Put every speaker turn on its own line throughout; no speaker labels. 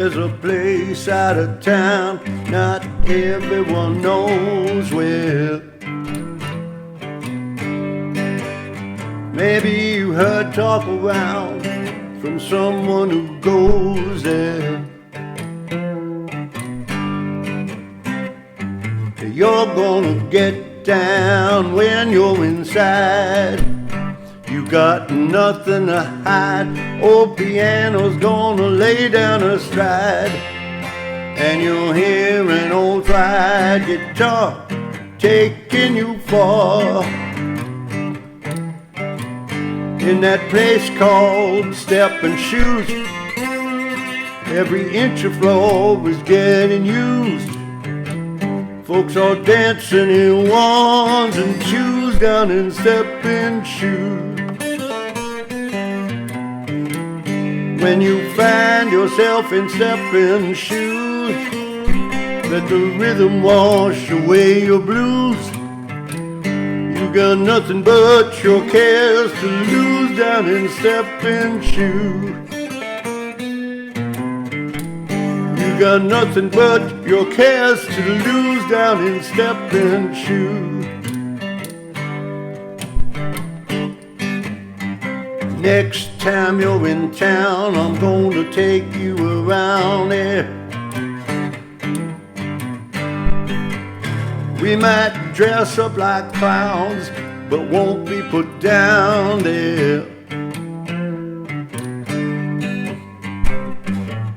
There's a place out of town not everyone knows where. Maybe you heard talk around from someone who goes there. You're gonna get down when you're inside. You got nothing to hide. Old piano's gonna lay down a stride, and you'll hear an old fried guitar taking you far. In that place called Steppin Shoes, every inch of floor is getting used. Folks are dancing in ones and twos down in Steppin Shoes. When you find yourself in Steppin Shoes, let the rhythm wash away your blues. You got nothing but your cares to lose down in Steppin Shoes. You got nothing but your cares to lose down in Steppin Shoes. Next time you're in town, I'm gonna take you around there. We might dress up like clowns, but won't be put down there.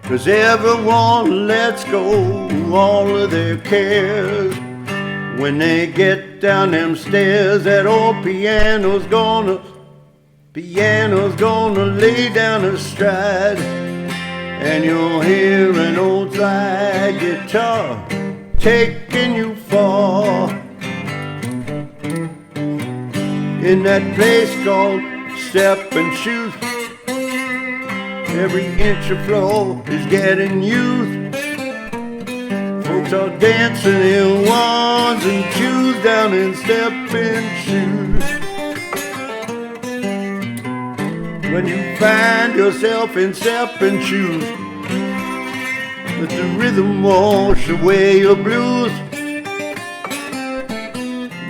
'Cause everyone lets go all of their cares. When they get down them stairs, that old piano's gonna lay down a stride, and you'll hear an old slide guitar taking you far. In that place called Steppin Shoes, every inch of floor is getting used. Folks are dancing in ones and twos down in Steppin Shoes. When you find yourself in Steppin Shoes, let the rhythm wash away your blues.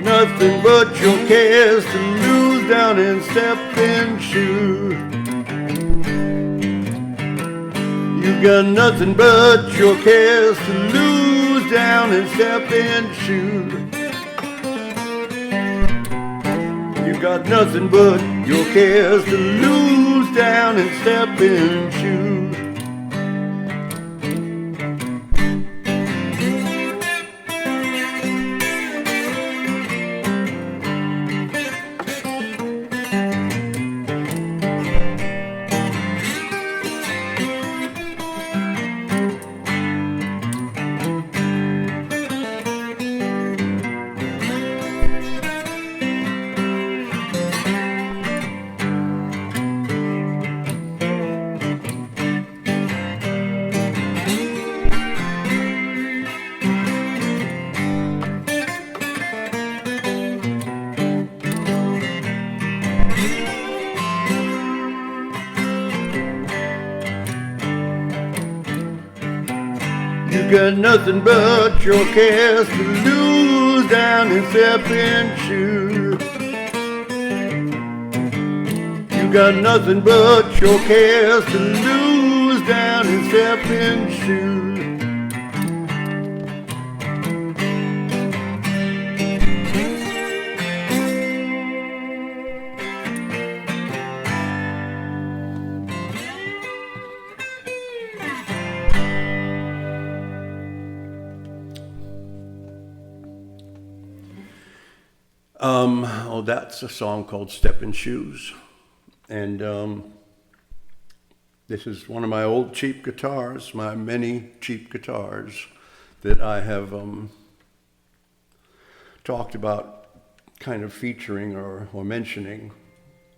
Nothing but your cares to lose down in Steppin Shoes. You got nothing but your cares to lose down in Steppin Shoes. You got nothing but your cares to lose down in Steppin Shoes. You got nothing but your cares to lose down in Steppin Shoes. You got nothing but your cares to lose down in Steppin Shoes. Oh, that's a song called Steppin Shoes. And this is one of my old cheap guitars, my many cheap guitars that I have talked about kind of featuring or mentioning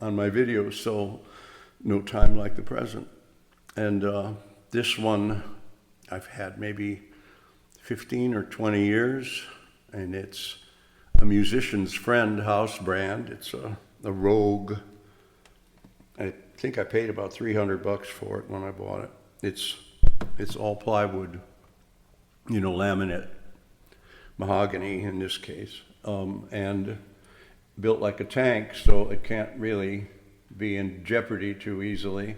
on my videos, so no time like the present. And this one I've had maybe 15 or 20 years, and it's a musician's friend house brand. It's a Rogue. I think I paid about $300 for it when I bought it. It's It's all plywood, you know, laminate, mahogany in this case, and built like a tank, so it can't really be in jeopardy too easily.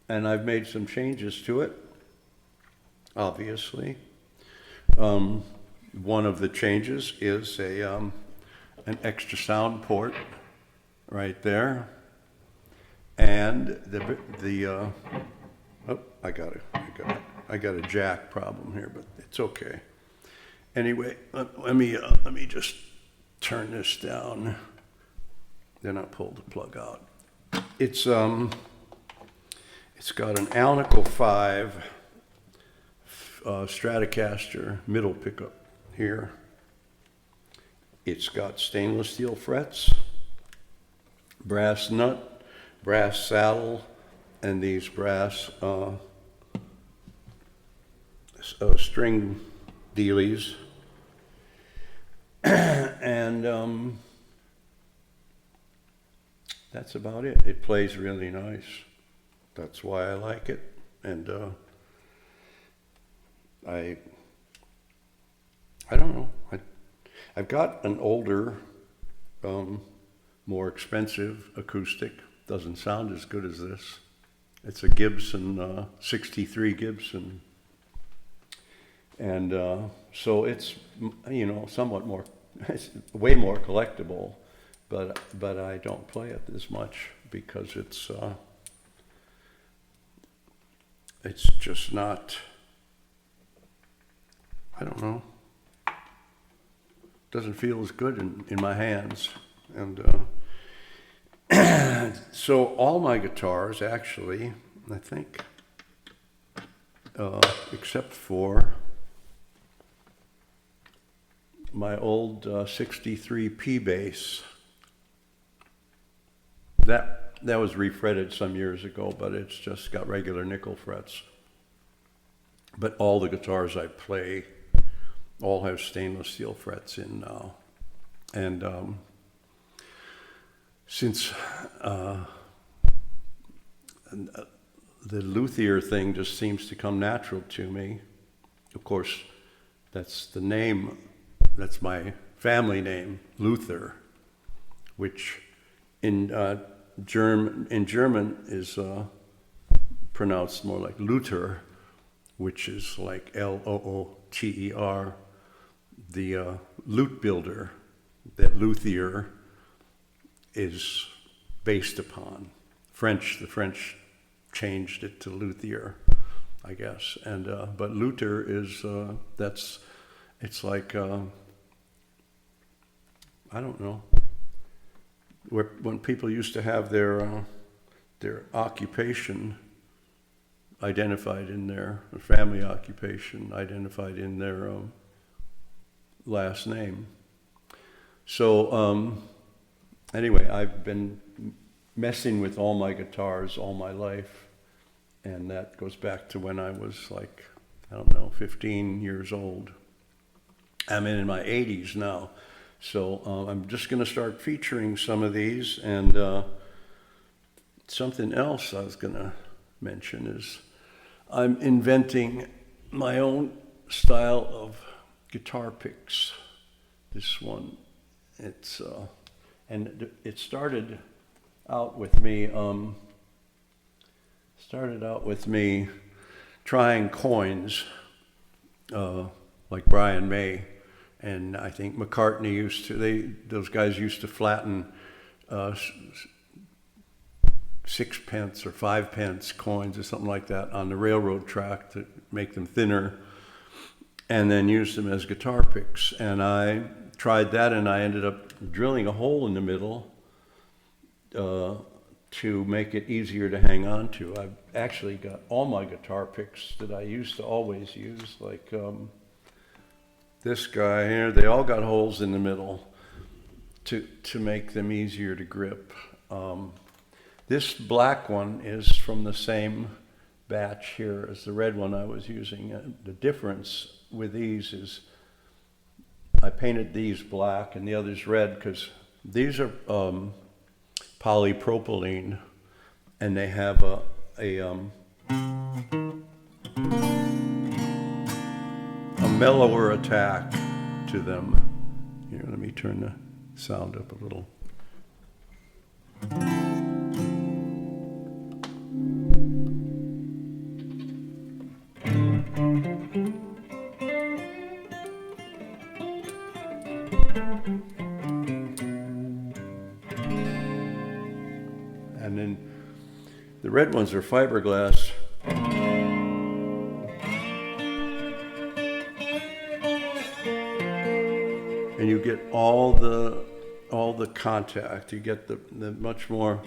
And I've made some changes to it, obviously. One of the changes is an extra sound port right there, and oh, I got a jack problem here, but it's okay. Anyway, let me just turn this down. Then I pull the plug out. It's got an Alnico 5 Stratocaster middle pickup here. It's got stainless steel frets, brass nut, brass saddle, and these brass string dealies. And that's about it. It plays really nice. That's why I like it. And I don't know. I've got an older, more expensive acoustic. Doesn't sound as good as this. It's a Gibson, 63 Gibson. And so it's, you know, somewhat more, it's way more collectible, but I don't play it as much because it's just not, I don't know, doesn't feel as good in my hands. And so all my guitars actually, I think, except for my old 63 P bass, that was refretted some years ago, but it's just got regular nickel frets. But all the guitars I play all have stainless steel frets in now. And since the luthier thing just seems to come natural to me, of course, that's the name, that's my family name, Luther, which in German is pronounced more like Luther, which is like Looter, the lute builder that luthier is based upon. The French changed it to luthier, I guess. And but Luther is it's like I don't know, when people used to have their occupation identified in their family occupation identified in their last name. So anyway, I've been messing with all my guitars all my life, and that goes back to when I was like, I don't know, 15 years old. I'm in my 80s now. So I'm just going to start featuring some of these. And something else I was going to mention is I'm inventing my own style of guitar picks. This one, it's and it started out with me trying coins like Brian May. And I think McCartney those guys used to flatten 6-pence or 5-pence coins or something like that on the railroad track to make them thinner, and then use them as guitar picks. And I tried that, and I ended up drilling a hole in the middle to make it easier to hang on to. I've actually got all my guitar picks that I used to always use, like this guy here, they all got holes in the middle to make them easier to grip. This black one is from the same batch here as the red one I was using. The difference with these is I painted these black and the others red because these are polypropylene, and they have a mellower attack to them. Here, let me turn the sound up a little. And then the red ones are fiberglass. And you get all the contact. You get the much more.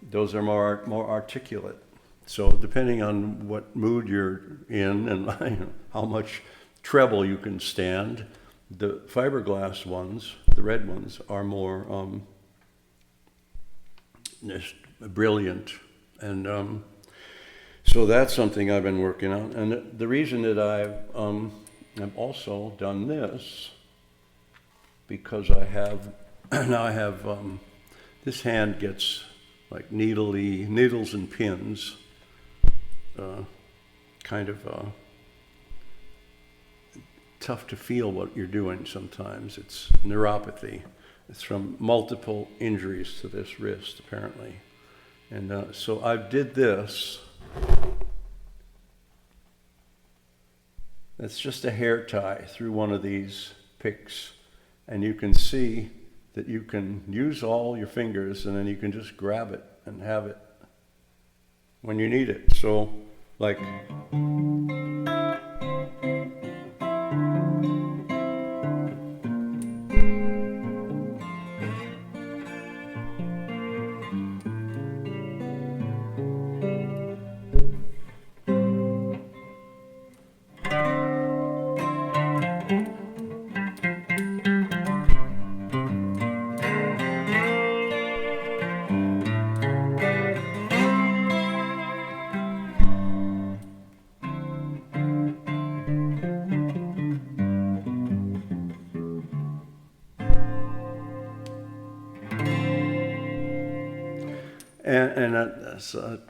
Those are more articulate. So depending on what mood you're in and how much treble you can stand, the fiberglass ones, the red ones, are more just brilliant. And so that's something I've been working on. And the reason that I've also done this, because I have, now I have, this hand gets like needles and pins, kind of tough to feel what you're doing sometimes. It's neuropathy. It's from multiple injuries to this wrist, apparently. And so I did this. It's just a hair tie through one of these picks. And you can see that you can use all your fingers and then you can just grab it and have it when you need it. So, like...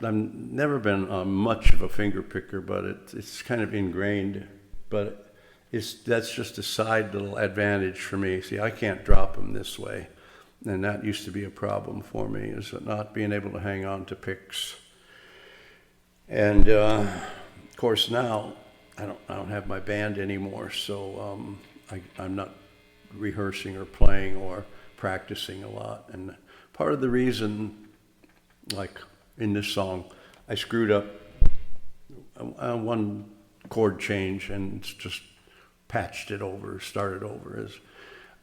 I've never been much of a finger picker, but it's kind of ingrained. But that's just a side little advantage for me. See, I can't drop them this way, and that used to be a problem for me, is not being able to hang on to picks. And of course now I don't have my band anymore, so I'm not rehearsing or playing or practicing a lot. And part of the reason, like in this song, I screwed up one chord change and just patched it over, started over, is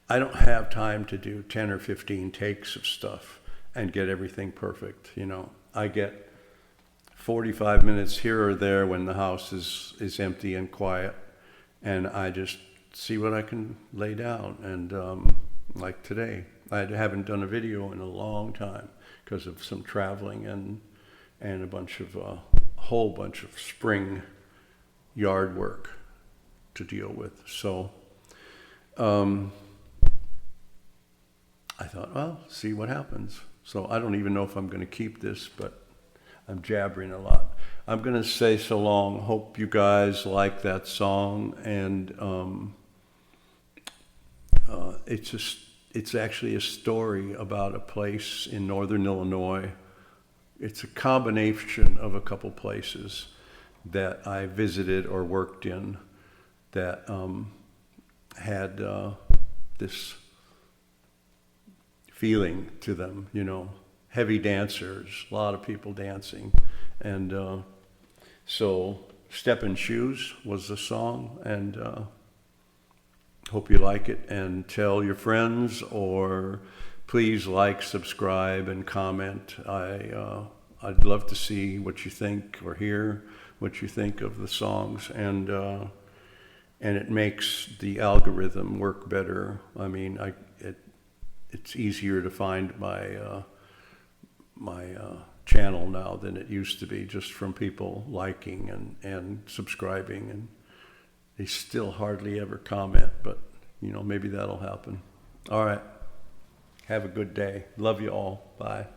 I don't have time to do 10 or 15 takes of stuff and get everything perfect. You know, I get 45 minutes here or there when the house is empty and quiet, and I just see what I can lay down. And like today, I haven't done a video in a long time because of some traveling and a whole bunch of spring yard work to deal with. So I thought, well, see what happens. So I don't even know if I'm going to keep this, but I'm jabbering a lot. I'm going to say so long. Hope you guys like that song. And it's actually a story about a place in northern Illinois. It's a combination of a couple places that I visited or worked in that had this feeling to them, you know, heavy dancers, a lot of people dancing. And so Steppin Shoes was the song, and hope you like it, and tell your friends, or please like, subscribe, and comment. I'd love to see what you think or hear what you think of the songs, and it makes the algorithm work better. I mean, it's easier to find my channel now than it used to be, just from people liking and subscribing, and they still hardly ever comment, but you know, maybe that'll happen. All right. Have a good day. Love you all. Bye.